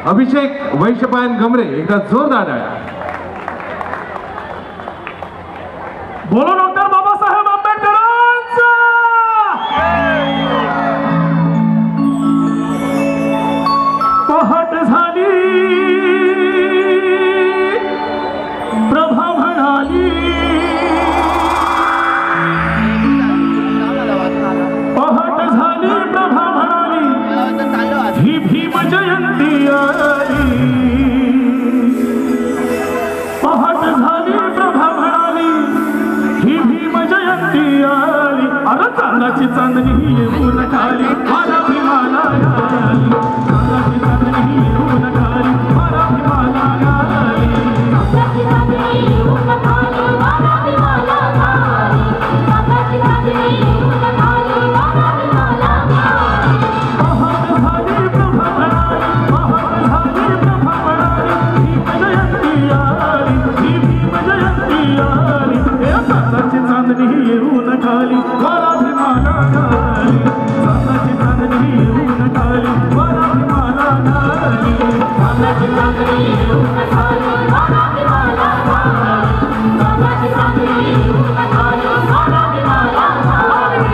अभिषेक वैशपायन गमरे एकदा जोरदार टाळ्या. बोलो डॉक्टर बाबासाहेब आंबेडकरांचा. पहाट झाली प्रभा म्हणाली, पहाट झाली प्रभा म्हणाली, ही भीम जयंती आली. पहाट झाली प्रभा म्हणाली, ही भीम जयंती आली. अरे चांदण्याची चांदणी येऊन खाली मला भीमाला आली. चांदण्याची चांदणी येऊन खाली मला भीमाला आली. चांदण्याची चांदणी येऊन खाली मला भीमाला आली. चांदण्याची चांदणी येऊन खाली मला भीमाला आली. पहाट झाली प्रभा म्हणाली, पहाट झाली प्रभा म्हणाली, भीम जयंती आली, ही भीम जयंती आली. चांदण्याची चांदणी येऊन खाली मला भीमाला आली. चांदण्याची चांदणी येऊन खाली मला भीमाला आली. चांदण्याची चांदणी येऊन खाली मला भीमाला आली. चांदण्याची चांदणी येऊन खाली मला भीमाला आली.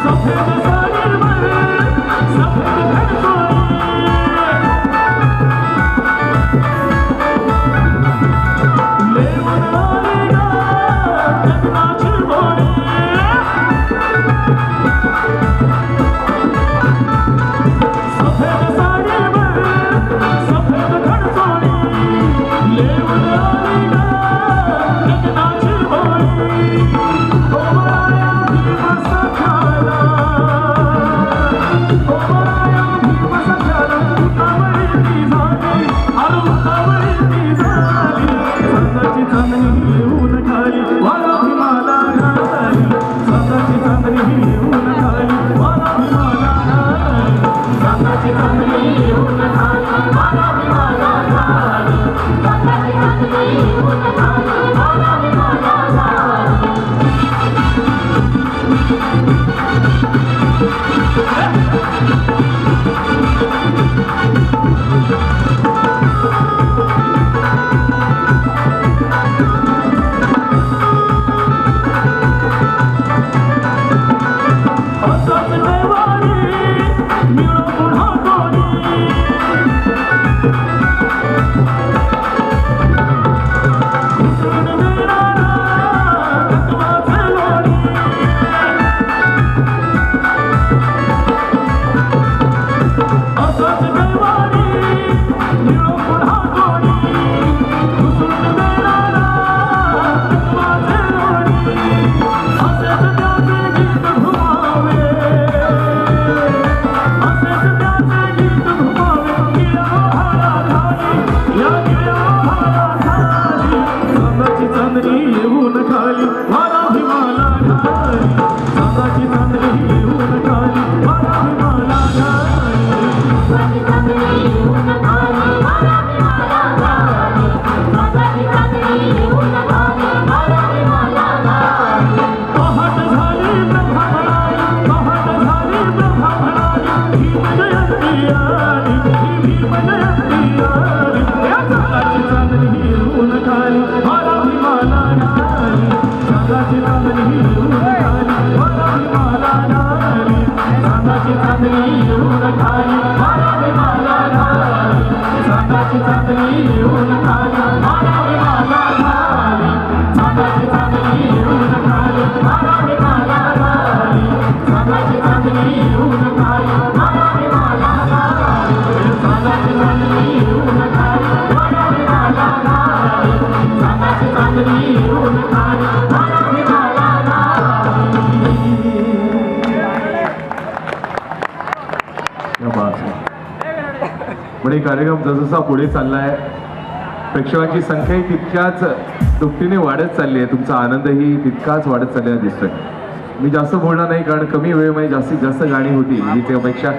सफेद साडीवर सफेद घडसोळी, लेऊन आली गं जगनाची गोडी. सफेद साडीवर सफेद घडसोळी, लेऊन आली गं जगनाची गोडी. ओवाळ्या भीम सखाला, ओवाळ्या भीम सखाला, उतावळी झाली, अरे उतावळी झाली. चांदण्याची चांदणी येऊन खाली मला भीमाला आली. चांदण्याची चांदणी येऊन खाली मला भीमाला आली. चांदण्याची चांदणी येऊन खाली मला भीमाला आली. चांदण्याची चांदणी येऊन खाली मला भीमाला आली. असंच देवारी मिळो पुन्हा कोणी, घुसून देणारा तत्वाचे लोणी. असंच देवारी मिळो पुन्हा कोणी, घुसून देणारा तत्वाचे लोणी. असेच त्याचे गीत घुमावे, असेच त्याचे गीत घुमावे, गिळ्या ओहाळा खाली, या गिळ्या ओहाळा खाली. चांदण्याची चांदणी येऊन खाली मला भीमाला आली. चांदण्याची चांदणी येऊन खाली मला भीमाला आली. चांदण्याची चांदणी येऊन खाली मला भीमाला आली. चांदण्याची चांदणी येऊन खाली मला भीमाला आली. पहाट झाली प्रभा म्हणाली, पहाट झाली प्रभा म्हणाली, भीम जयंती आली, ही भीम जयंती आली. या चांदण्याची चांदणी येऊन खाली मला भीमाला आली. चांदण्याची चांदणी येऊन खाली मला भीमाला आली. चांदण्याची चांदणी येऊन खाली मला भीमाला आली. चांदण्याची चांदणी येऊन खाली मला भीमाला आली. चांदण्याची चांदणी येऊन खाली मला भीमाला आली. चांदण्याची चांदणी येऊन खाली मला भीमाला चांदणी येऊन खाली मराठी मला लावली. क्या बात आहे. पुढे कार्यक्रम जसजसा पुढे चाललाय प्रेक्षकांची संख्याही तितक्याच दुपटीने वाढत चालली आहे. तुमचा आनंदही तितकाच वाढत चाललेला दिसतोय. मी जास्त बोलणार नाही कारण कमी वेळेमध्ये जास्तीत जास्त गाणी होती हीच अपेक्षा